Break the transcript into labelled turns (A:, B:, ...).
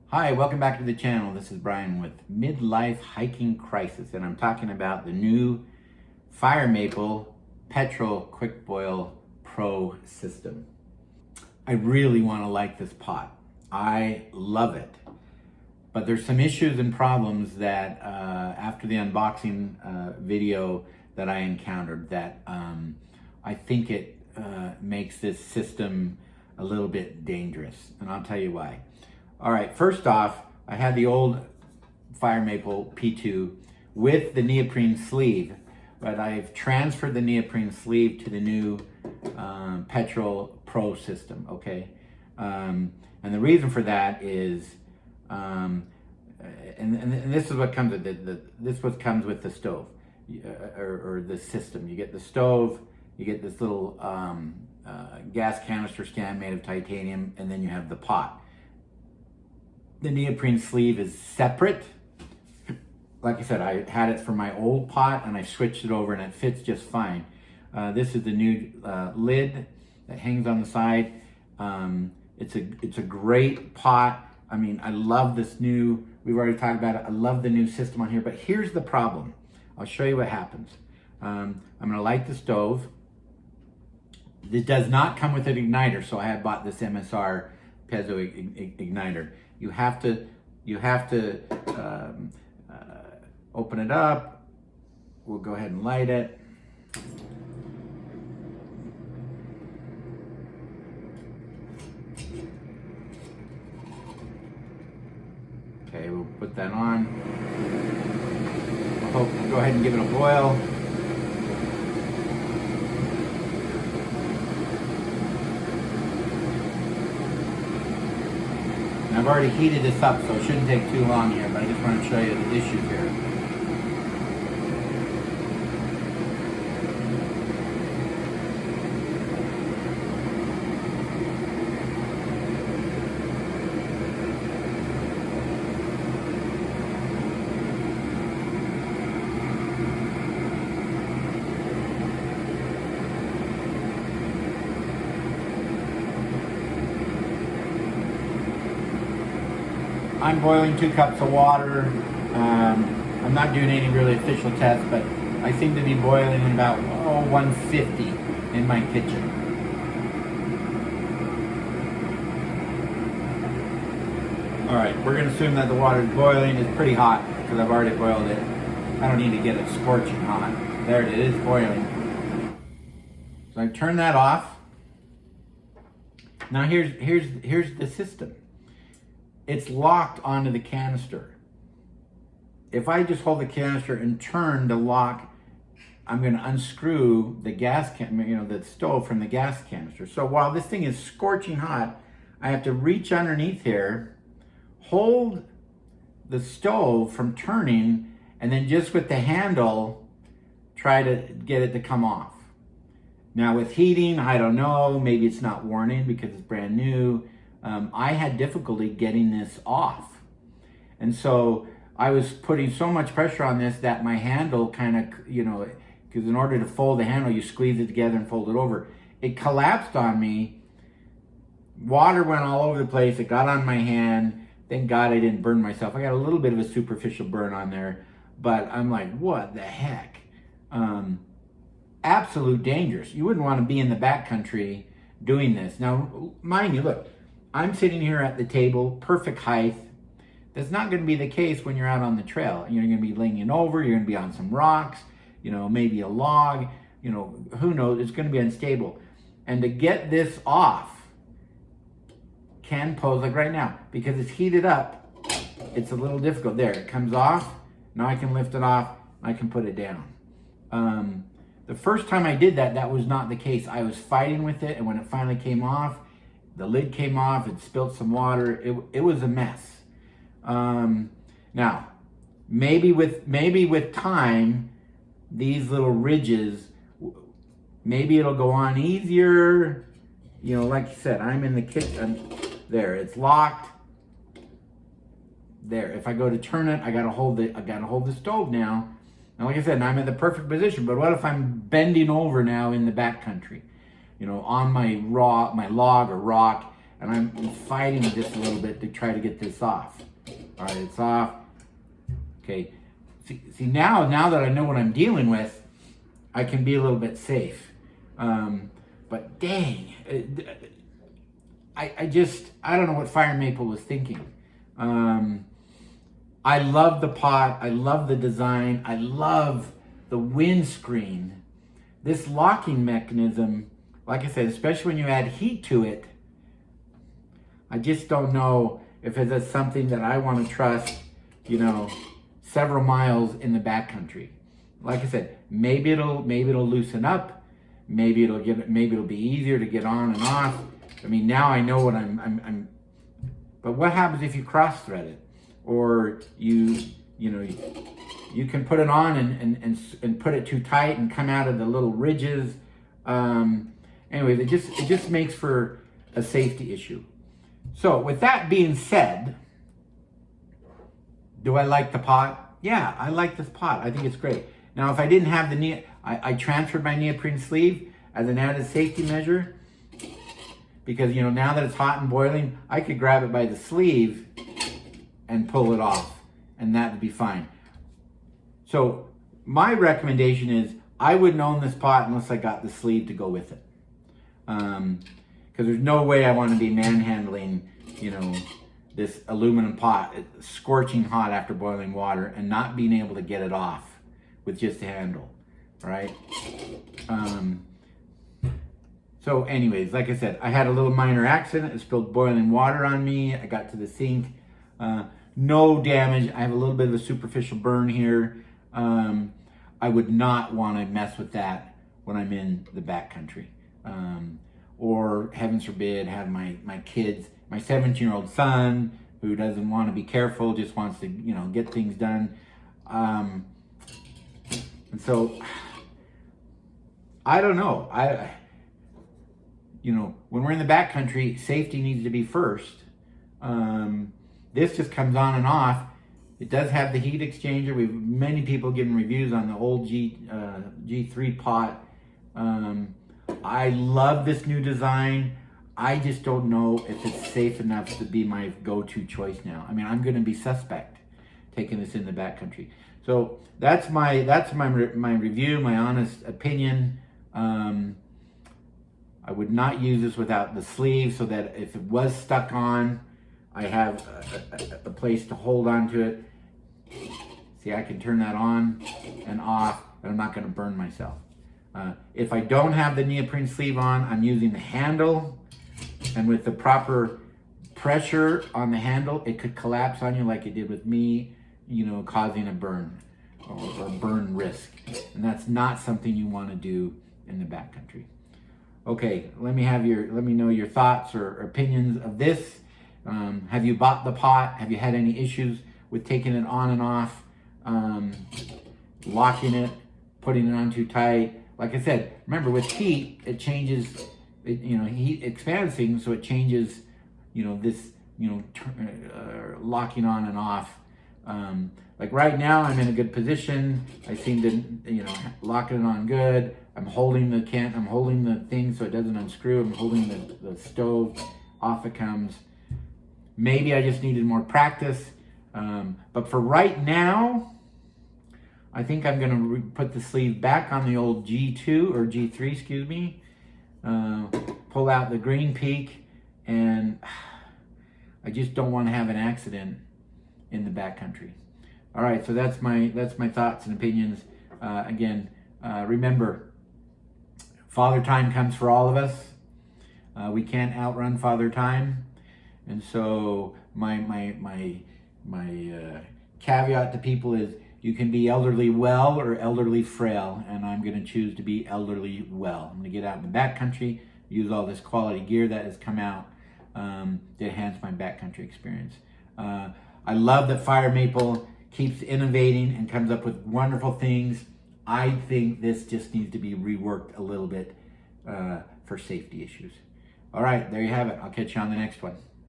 A: Hi, welcome back to the channel. This is Brian with Midlife Hiking Crisis, and I'm talking about the new Fire Maple Petrel Quickboil Pro system. I really want to like this pot. I love it. But there's some issues and problems that after the unboxing video that I encountered that I think it makes this system a little bit dangerous, and I'll tell you why. All right, first off, I had the old Fire Maple P2 with the neoprene sleeve, but I've transferred the neoprene sleeve to the new Petrel Pro system, okay? And the reason for that is, and this is what comes with this what comes with the stove, or the system. You get the stove, you get this little gas canister stand made of titanium, and then you have the pot. The neoprene sleeve is separate. Like I said, I had it for my old pot and I switched it over and it fits just fine. This is the new lid that hangs on the side. It's a great pot. I mean, I love this new, we've already talked about it. I love the new system on here, but here's the problem. I'll show you what happens. I'm gonna light the stove. This does not come with an igniter, so I had bought this MSR piezo igniter. You have to open it up. We'll go ahead and light it. Okay, we'll put that on. We'll go ahead and give it a boil. I've already heated this up, so it shouldn't take too long here, but I just want to show you the issue here. I'm boiling 2 cups of water. I'm not doing any really official tests, but I seem to be boiling in about 150 in my kitchen. All right, we're gonna assume that the water is boiling. It's pretty hot because I've already boiled it. I don't need to get it scorching hot. There it is, boiling. So I turn that off. Now here's the system. It's locked onto the canister. If I just hold the canister and turn the lock, I'm going to unscrew the the stove from the gas canister. So while this thing is scorching hot, I have to reach underneath here, hold the stove from turning, and then just with the handle, try to get it to come off. Now with heating, I don't know, maybe it's not worn in because it's brand new. I had difficulty getting this off. And so I was putting so much pressure on this that my handle kind of, because in order to fold the handle, you squeeze it together and fold it over. It collapsed on me. Water went all over the place. It got on my hand. Thank God I didn't burn myself. I got a little bit of a superficial burn on there, but I'm like, what the heck? Absolute dangerous. You wouldn't want to be in the backcountry doing this. Now, mind you, look, I'm sitting here at the table, perfect height. That's not going to be the case when you're out on the trail. You're going to be leaning over, you're going to be on some rocks, maybe a log, who knows, it's going to be unstable. And to get this off can pose, like right now, because it's heated up, it's a little difficult. There, it comes off. Now I can lift it off, I can put it down. The first time I did that, that was not the case. I was fighting with it, and when it finally came off, the lid came off, it spilled some water. It was a mess. Now, maybe with time, these little ridges, maybe it'll go on easier. Like you said, I'm in the kitchen. There, it's locked. There, if I go to turn it, I gotta hold the stove now. Now, like I said, I'm in the perfect position, but what if I'm bending over now in the backcountry? On my log or rock, and I'm fighting just a little bit to try to get this off. All right, it's off. Okay, see now that I know what I'm dealing with, I can be a little bit safe. But dang, I don't know what Fire Maple was thinking. I love the pot. I love the design. I love the windscreen. This locking mechanism, like I said, especially when you add heat to it, I just don't know if it's something that I want to trust, several miles in the backcountry. Like I said, maybe it'll loosen up. Maybe it'll be easier to get on and off. I mean, now I know what I'm. But what happens if you cross thread it, or you can put it on and put it too tight and come out of the little ridges. Anyway, it just makes for a safety issue. So with that being said, do I like the pot? Yeah, I like this pot. I think it's great. Now, if I didn't have I transferred my neoprene sleeve as an added safety measure, because now that it's hot and boiling, I could grab it by the sleeve and pull it off, and that would be fine. So my recommendation is I wouldn't own this pot unless I got the sleeve to go with it. Because there's no way I want to be manhandling, this aluminum pot. It's scorching hot after boiling water and not being able to get it off with just a handle, right? So anyways, like I said, I had a little minor accident. It spilled boiling water on me. I got to the sink. No damage. I have a little bit of a superficial burn here. I would not want to mess with that when I'm in the backcountry. Or heavens forbid, have my kids, my 17-year-old son who doesn't want to be careful, just wants to, get things done. And so, I don't know. When we're in the backcountry, safety needs to be first. This just comes on and off. It does have the heat exchanger. We've many people giving reviews on the old G3 pot. I love this new design. I just don't know if it's safe enough to be my go-to choice now. I mean, I'm going to be suspect taking this in the backcountry. So that's my review, my honest opinion. I would not use this without the sleeve, so that if it was stuck on, I have a place to hold on to it. See, I can turn that on and off, and I'm not going to burn myself. If I don't have the neoprene sleeve on, I'm using the handle, and with the proper pressure on the handle, it could collapse on you like it did with me, causing a burn or burn risk. And that's not something you want to do in the backcountry. Okay, let me know your thoughts or opinions of this. Have you bought the pot? Have you had any issues with taking it on and off, locking it, putting it on too tight? Like I said, remember with heat, it changes. Heat expands things, so it changes. Locking on and off. Like right now, I'm in a good position. I seem to, locking it on good. I'm holding the thing so it doesn't unscrew. I'm holding the stove, off it comes. Maybe I just needed more practice. But for right now, I think I'm going to put the sleeve back on the old G2 or G3, excuse me. Pull out the green peak, and I just don't want to have an accident in the backcountry. All right, so that's my thoughts and opinions. Again, remember, Father Time comes for all of us. We can't outrun Father Time, and so my caveat to people is you can be elderly well or elderly frail, and I'm going to choose to be elderly well. I'm going to get out in the backcountry, use all this quality gear that has come out to enhance my backcountry experience. I love that Fire Maple keeps innovating and comes up with wonderful things. I think this just needs to be reworked a little bit for safety issues. All right, there you have it. I'll catch you on the next one.